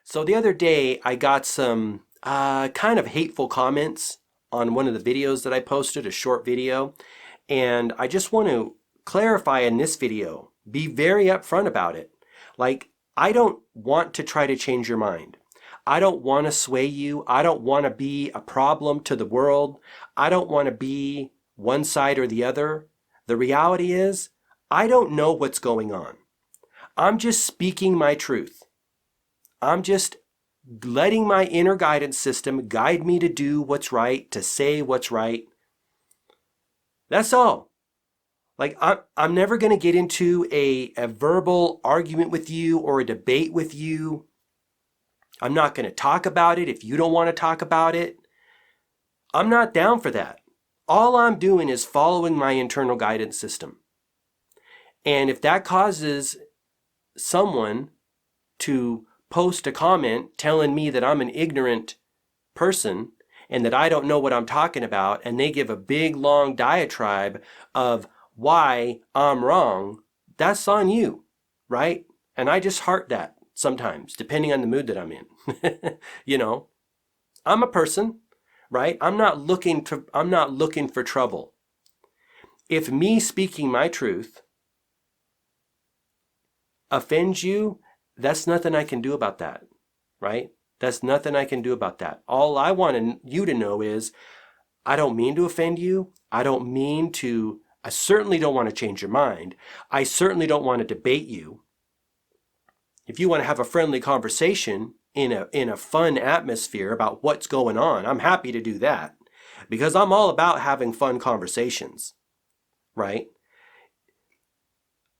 So the other day, I got some kind of hateful comments on one of the videos that I posted, a short video. And I just want to clarify in this video, be very upfront about it. Like, I don't want to try to change your mind. I don't want to sway you. I don't want to be a problem to the world. I don't want to be one side or the other. The reality is, I don't know what's going on. I'm just speaking my truth. I'm just letting my inner guidance system guide me to do what's right, to say what's right. That's all. Like, I'm never going to get into a verbal argument with you or a debate with you. I'm not going to talk about it if you don't want to talk about it. I'm not down for that. All I'm doing is following my internal guidance system. And if that causes someone to post a comment telling me that I'm an ignorant person and that I don't know what I'm talking about, and they give a big long diatribe of why I'm wrong, that's on you, right? And I just heart that sometimes, depending on the mood that I'm in. You know, I'm a person, right? I'm not looking for trouble. If me speaking my truth offends you, that's nothing I can do about that, right? That's nothing I can do about that. All I want you to know is I don't mean to offend you. I certainly don't want to change your mind. I certainly don't want to debate you. If you want to have a friendly conversation in a fun atmosphere about what's going on, I'm happy to do that because I'm all about having fun conversations, right?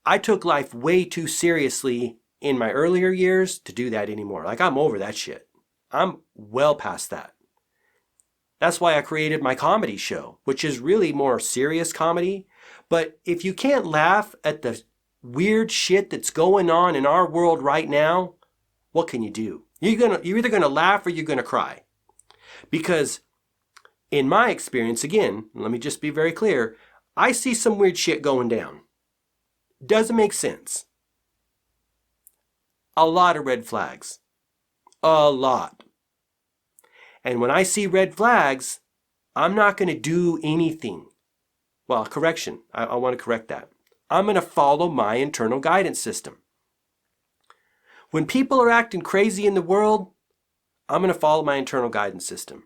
I took life way too seriously in my earlier years to do that anymore. Like, I'm over that shit. I'm well past that. That's why I created my comedy show, which is really more serious comedy. But if you can't laugh at the weird shit that's going on in our world right now, what can you do? You're either going to laugh or you're going to cry. Because in my experience, again, let me just be very clear, I see some weird shit going down. Doesn't make sense. A lot of red flags. A lot. And when I see red flags, I'm not going to do anything. Well, correction. I want to correct that. I'm going to follow my internal guidance system. When people are acting crazy in the world, I'm going to follow my internal guidance system.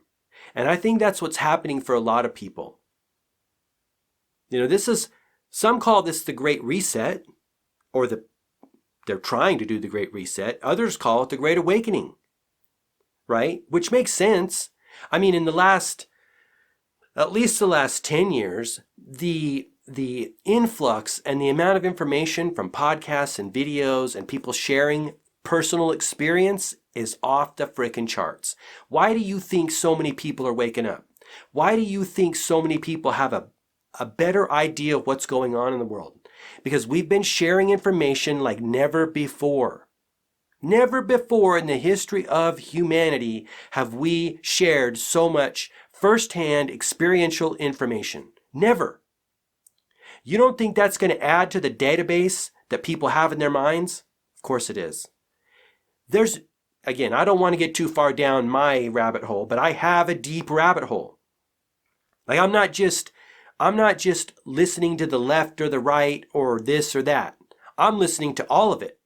And I think that's what's happening for a lot of people. You know, some call this the Great Reset, or they're trying to do the Great Reset. Others call it the Great Awakening, right? Which makes sense. I mean, in at least the last 10 years, the influx and the amount of information from podcasts and videos and people sharing personal experience is off the frickin' charts. Why do you think so many people are waking up? Why do you think so many people have a better idea of what's going on in the world? Because we've been sharing information like never before. Never before in the history of humanity have we shared so much firsthand experiential information. Never. You don't think that's going to add to the database that people have in their minds? Of course it is. Again, I don't want to get too far down my rabbit hole, but I have a deep rabbit hole. Like, I'm not just listening to the left or the right or this or that. I'm listening to all of it.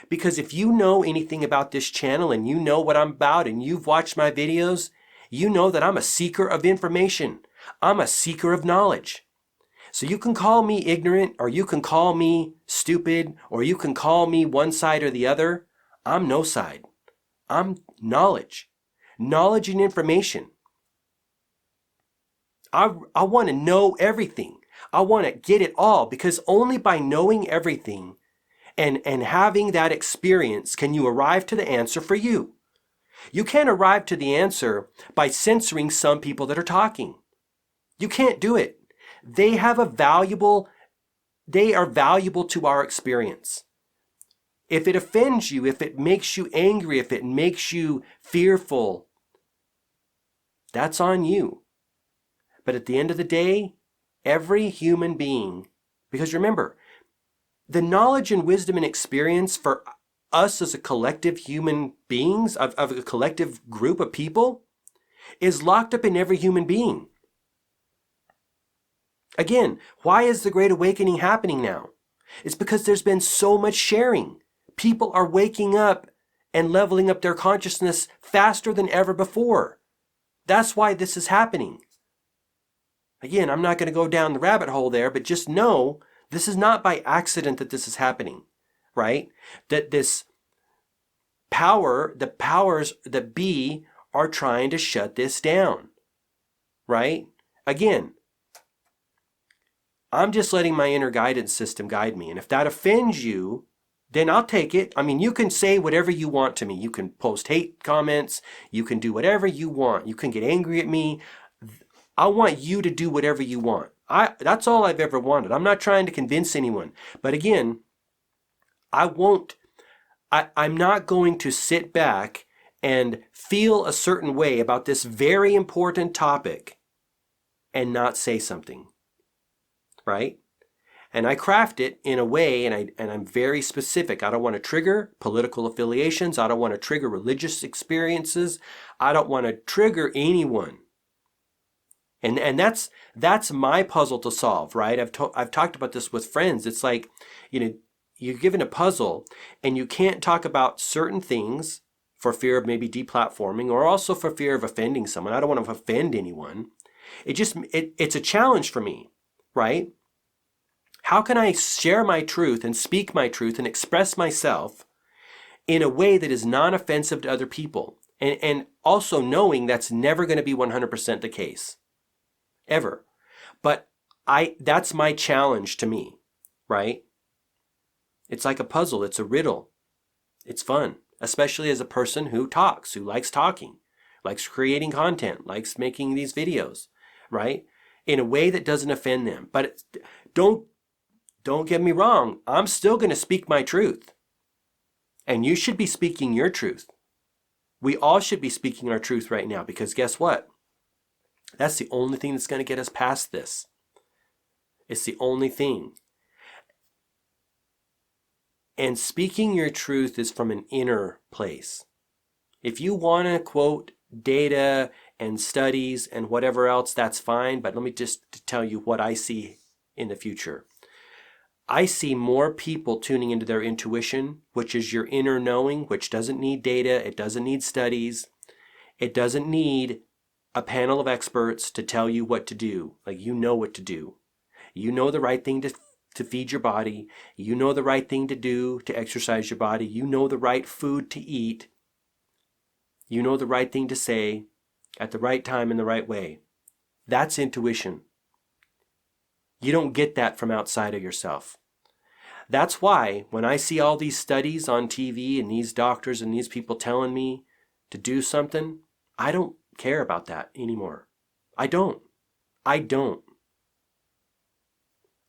Because if you know anything about this channel and you know what I'm about and you've watched my videos, you know that I'm a seeker of information. I'm a seeker of knowledge. So you can call me ignorant, or you can call me stupid, or you can call me one side or the other. I'm no side. I'm knowledge. Knowledge and information. I want to know everything. I want to get it all, because only by knowing everything and having that experience can you arrive to the answer for you. You can't arrive to the answer by censoring some people that are talking. You can't do it. They are valuable to our experience. If it offends you, if it makes you angry, if it makes you fearful, that's on you. But at the end of the day, every human being, because remember, the knowledge and wisdom and experience for us as a collective human beings, of a collective group of people, is locked up in every human being. Again, why is the Great Awakening happening now? It's because there's been so much sharing. People are waking up and leveling up their consciousness faster than ever before. That's why this is happening. Again, I'm not going to go down the rabbit hole there, but just know this is not by accident that this is happening, right? That this power, the powers that be, are trying to shut this down, right? Again, I'm just letting my inner guidance system guide me. And if that offends you, then I'll take it. I mean, you can say whatever you want to me. You can post hate comments. You can do whatever you want. You can get angry at me. I want you to do whatever you want. That's all I've ever wanted. I'm not trying to convince anyone. But again, I'm not going to sit back and feel a certain way about this very important topic and not say something, right? And I craft it in a way, and I'm very specific. I don't want to trigger political affiliations. I don't want to trigger religious experiences. I don't want to trigger anyone. And that's my puzzle to solve, right? I've talked about this with friends. It's like, you're given a puzzle and you can't talk about certain things for fear of maybe deplatforming, or also for fear of offending someone. I don't want to offend anyone. It's a challenge for me, right? How can I share my truth and speak my truth and express myself in a way that is non-offensive to other people? And also knowing that's never going to be 100% the case. Ever. But that's my challenge to me, right? It's like a puzzle. It's a riddle. It's fun, especially as a person who talks, who likes talking, likes creating content, likes making these videos, right? In a way that doesn't offend them. But don't get me wrong. I'm still going to speak my truth. And you should be speaking your truth. We all should be speaking our truth right now, because guess what? That's the only thing that's going to get us past this. It's the only thing. And speaking your truth is from an inner place. If you want to quote data and studies and whatever else, that's fine. But let me just tell you what I see in the future. I see more people tuning into their intuition, which is your inner knowing, which doesn't need data. It doesn't need studies. It doesn't need a panel of experts to tell you what to do. Like, you know what to do. You know the right thing to feed your body. You know the right thing to do to exercise your body. You know the right food to eat. You know the right thing to say at the right time in the right way. That's intuition. You don't get that from outside of yourself. That's why when I see all these studies on TV and these doctors and these people telling me to do something, I don't care about that anymore. I don't.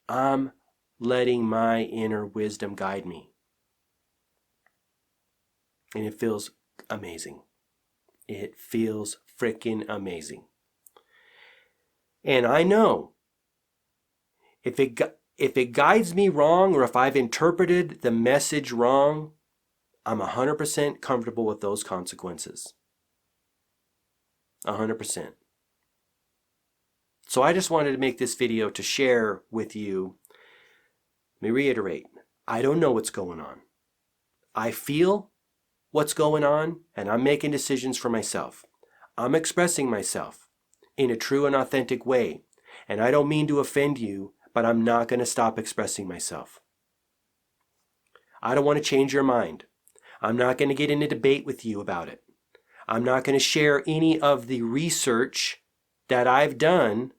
I'm letting my inner wisdom guide me. And it feels amazing. It feels freaking amazing. And I know if it guides me wrong, or if I've interpreted the message wrong, I'm 100% comfortable with those consequences. 100%. So I just wanted to make this video to share with you. Let me reiterate. I don't know what's going on. I feel what's going on, and I'm making decisions for myself. I'm expressing myself in a true and authentic way. And I don't mean to offend you, but I'm not going to stop expressing myself. I don't want to change your mind. I'm not going to get in a debate with you about it. I'm not going to share any of the research that I've done,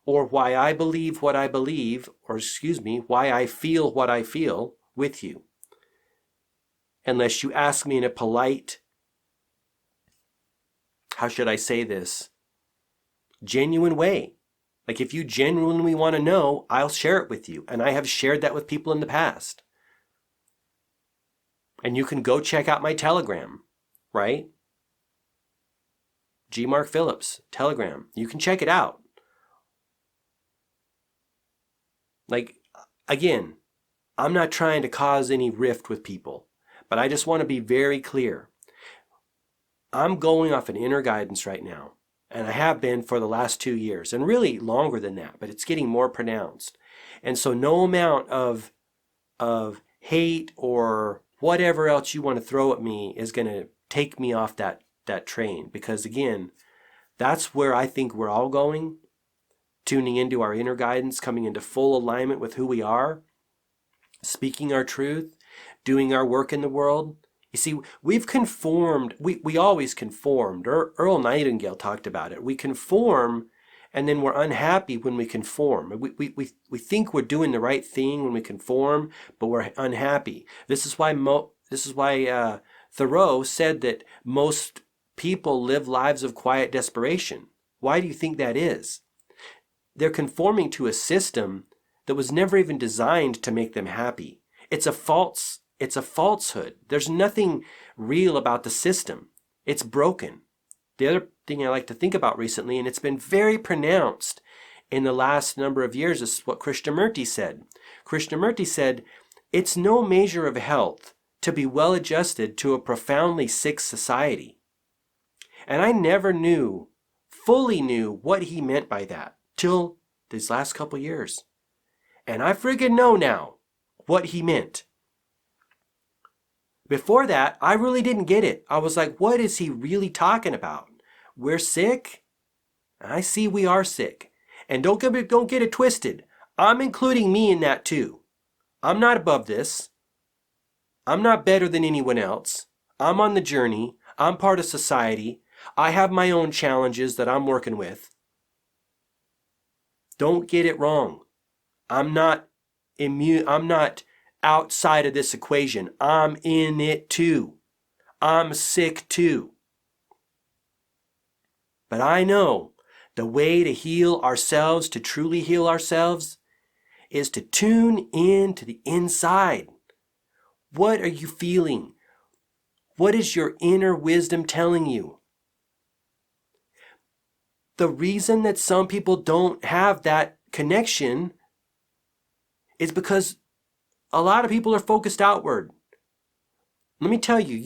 or why I believe what I believe, or why I feel what I feel with you. Unless you ask me in a polite, how should I say this, genuine way. Like, if you genuinely want to know, I'll share it with you. And I have shared that with people in the past. And you can go check out my Telegram, right? G. Mark Phillips, Telegram. You can check it out. Like, again, I'm not trying to cause any rift with people. but I just want to be very clear. I'm going off an inner guidance right now, and I have been for the last 2 years, and really longer than that, but it's getting more pronounced. And so no amount of hate or whatever else you want to throw at me is going to take me off that train, because again, that's where I think we're all going, tuning into our inner guidance, coming into full alignment with who we are, speaking our truth, doing our work in the world. You see, we've conformed, we always conformed. Earl Nightingale talked about it. We conform, and then we're unhappy when we conform. We think we're doing the right thing when we conform, but we're unhappy. This is why Thoreau said that most people live lives of quiet desperation. Why do you think that is? They're conforming to a system that was never even designed to make them happy. It's a falsehood. There's nothing real about the system. It's broken. The other thing I like to think about recently, and it's been very pronounced in the last number of years, is what Krishnamurti said. Krishnamurti said, "It's no measure of health to be well adjusted to a profoundly sick society." And I never fully knew what he meant by that till these last couple years. And I friggin' know now what he meant. Before that, I really didn't get it. I was like, what is he really talking about? We're sick? I see we are sick. And don't get it twisted. I'm including me in that too. I'm not above this. I'm not better than anyone else. I'm on the journey. I'm part of society. I have my own challenges that I'm working with. Don't get it wrong. I'm not immune. I'm not outside of this equation. I'm in it too. I'm sick too. But I know the way to heal ourselves, to truly heal ourselves, is to tune in to the inside. What are you feeling? What is your inner wisdom telling you? The reason that some people don't have that connection is because a lot of people are focused outward. Let me tell you,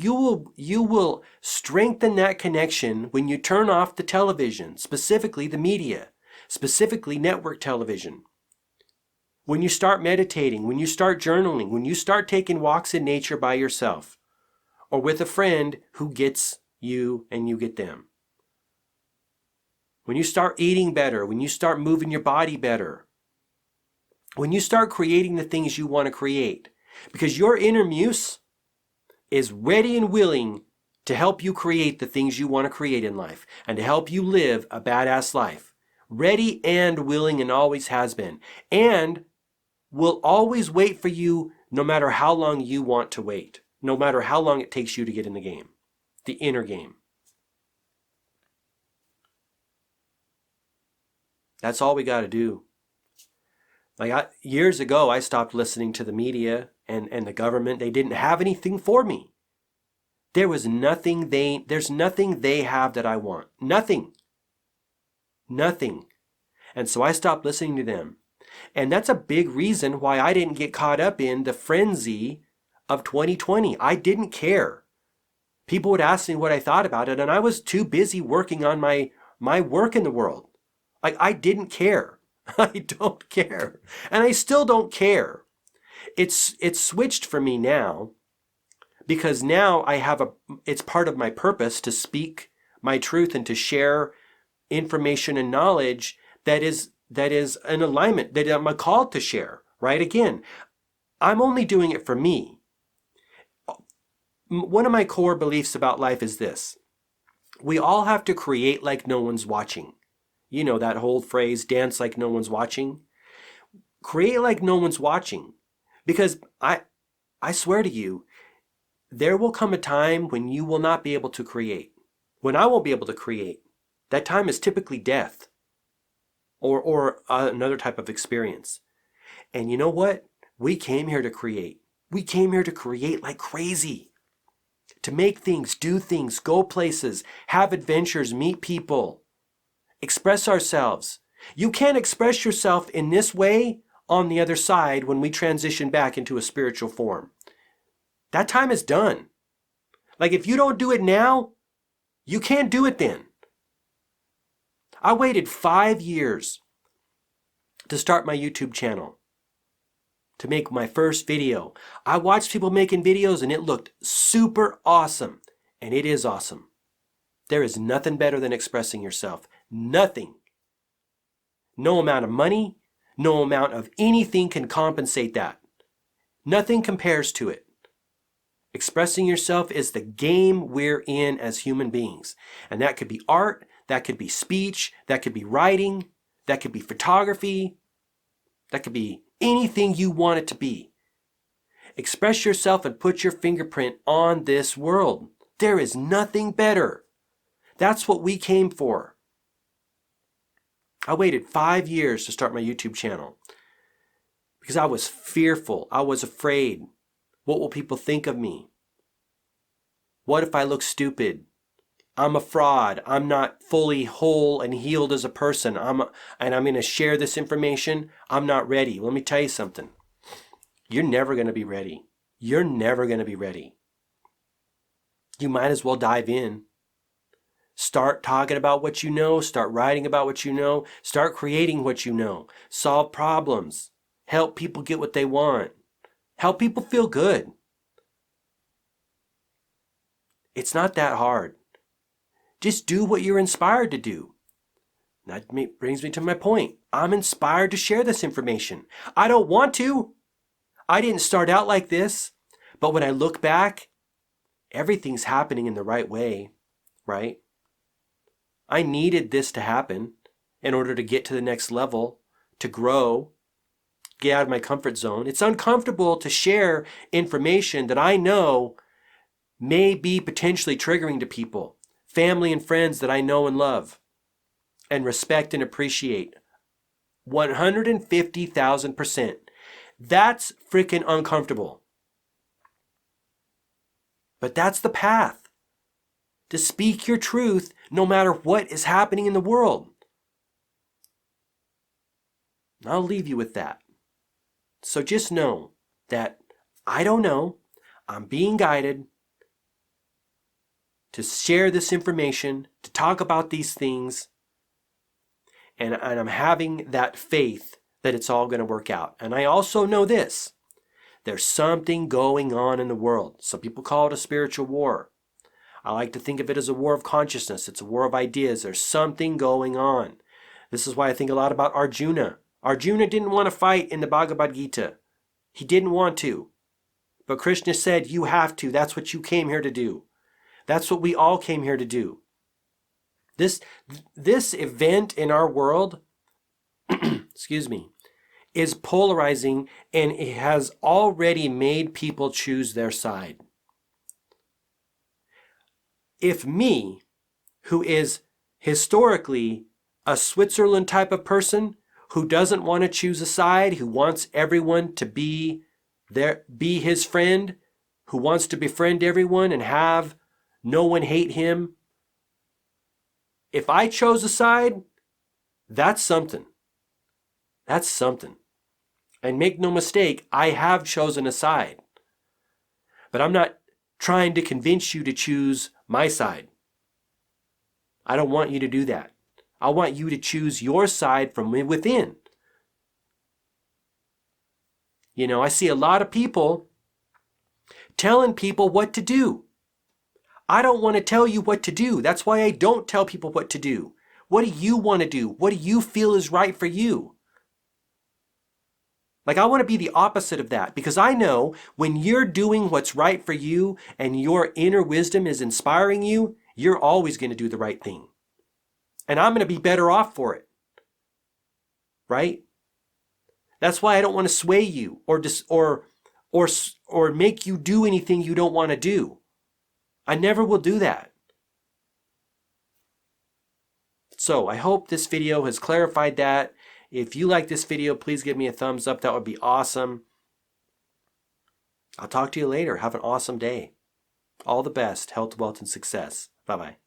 you will strengthen that connection when you turn off the television, specifically the media, specifically network television. When you start meditating, when you start journaling, when you start taking walks in nature by yourself, or with a friend who gets you and you get them. When you start eating better, when you start moving your body better, when you start creating the things you want to create, because your inner muse is ready and willing to help you create the things you want to create in life and to help you live a badass life. Ready and willing, and always has been. And will always wait for you no matter how long you want to wait, no matter how long it takes you to get in the game, the inner game. That's all we got to do. Years ago, I stopped listening to the media and the government. They didn't have anything for me. There's nothing they have that I want. Nothing. And so I stopped listening to them. And that's a big reason why I didn't get caught up in the frenzy of 2020. I didn't care. People would ask me what I thought about it, and I was too busy working on my work in the world. I didn't care. I don't care. And I still don't care. It's switched for me now, because now it's part of my purpose to speak my truth and to share information and knowledge that is an alignment, that I'm called to share, right? Again, I'm only doing it for me. One of my core beliefs about life is this. We all have to create like no one's watching. You know that whole phrase, dance like no one's watching. Create like no one's watching. Because I swear to you, there will come a time when you will not be able to create. When I won't be able to create. That time is typically death. Or another type of experience. And you know what? We came here to create. We came here to create like crazy. To make things, do things, go places, have adventures, meet people. Express ourselves. You can't express yourself in this way on the other side when we transition back into a spiritual form. That time is done. Like if you don't do it now, you can't do it then. I waited 5 years to start my YouTube channel, to make my first video. I watched people making videos and it looked super awesome. And it is awesome. There is nothing better than expressing yourself. Nothing. No amount of money, no amount of anything can compensate that. Nothing compares to it. Expressing yourself is the game we're in as human beings. And that could be art, that could be speech, that could be writing, that could be photography, that could be anything you want it to be. Express yourself and put your fingerprint on this world. There is nothing better. That's what we came for. I waited 5 years to start my YouTube channel because I was fearful. I was afraid. What will people think of me? What if I look stupid? I'm a fraud. I'm not fully whole and healed as a person. And I'm going to share this information. I'm not ready. Let me tell you something. You're never going to be ready. You're never going to be ready. You might as well dive in. Start talking about what you know. Start writing about what you know. Start creating what you know. Solve problems. Help people get what they want. Help people feel good. It's not that hard. Just do what you're inspired to do. That brings me to my point. I'm inspired to share this information. I don't want to. I didn't start out like this. But when I look back, everything's happening in the right way, right? I needed this to happen in order to get to the next level, to grow, get out of my comfort zone. It's uncomfortable to share information that I know may be potentially triggering to people, family and friends that I know and love and respect and appreciate. 150,000%. That's freaking uncomfortable. But that's the path. To speak your truth no matter what is happening in the world. I'll leave you with that. So just know that I don't know. I'm being guided to share this information, to talk about these things. And I'm having that faith that it's all going to work out. And I also know this. There's something going on in the world. Some people call it a spiritual war. I like to think of it as a war of consciousness. It's a war of ideas. There's something going on. This is why I think a lot about Arjuna. Arjuna didn't want to fight in the Bhagavad Gita. He didn't want to. But Krishna said, you have to. That's what you came here to do. That's what we all came here to do. This event in our world, excuse me, is polarizing, and it has already made people choose their side. If me, who is historically a Switzerland type of person, who doesn't want to choose a side, who wants everyone to be his friend, who wants to befriend everyone and have no one hate him, if I chose a side, that's something. That's something. And make no mistake, I have chosen a side. But I'm not trying to convince you to choose my side. I don't want you to do that. I want you to choose your side from within. You know, I see a lot of people telling people what to do. I don't want to tell you what to do. That's why I don't tell people what to do. What do you want to do? What do you feel is right for you? Like, I want to be the opposite of that, because I know when you're doing what's right for you and your inner wisdom is inspiring you, you're always going to do the right thing. And I'm going to be better off for it. Right? That's why I don't want to sway you or make you do anything you don't want to do. I never will do that. So I hope this video has clarified that. If you like this video, please give me a thumbs up. That would be awesome. I'll talk to you later. Have an awesome day. All the best. Health, wealth, and success. Bye-bye.